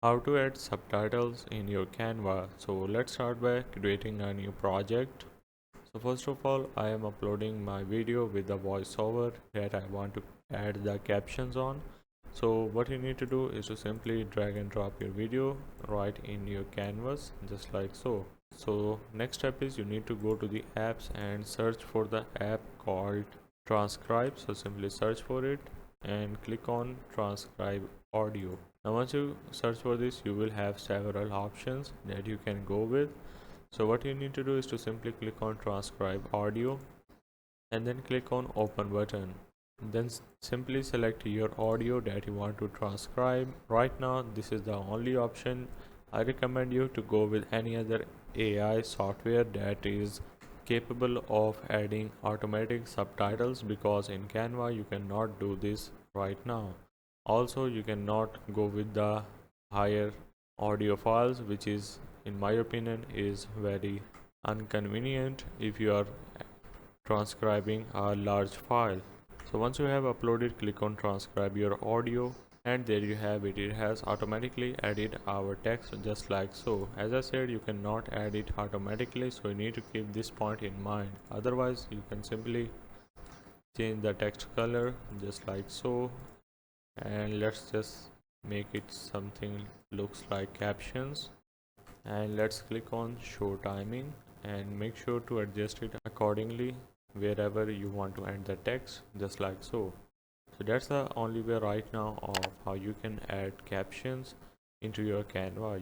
How to add subtitles in your Canva. So let's start by creating a new project. So first of all, I am uploading my video with the voiceover that I want to add the captions on. So what you need to do is to simply drag and drop your video right in your canvas, just like so. So next step is you need to go to the apps and search for the app called Transcribe. So simply search for it and click on Transcribe Audio. Now once you search for this, you will have several options that you can go with. So what you need to do is to simply click on Transcribe Audio and then click on Open button. Then simply select your audio that you want to transcribe. Right now this is the only option. I recommend you to go with any other AI software that is capable of adding automatic subtitles, because in Canva you cannot do this right now. Also you cannot go with the higher audio files, which is in my opinion is very inconvenient if you are transcribing a large file. So once you have uploaded, click on transcribe your audio, and there you have it. It has automatically added our text just like so. As I said, you cannot add it automatically, so you need to keep this point in mind. Otherwise you can simply change the text color just like so, and let's just make it something looks like captions, and let's click on show timing and make sure to adjust it accordingly wherever you want to add the text, just like so. So that's the only way right now of how you can add captions into your Canva.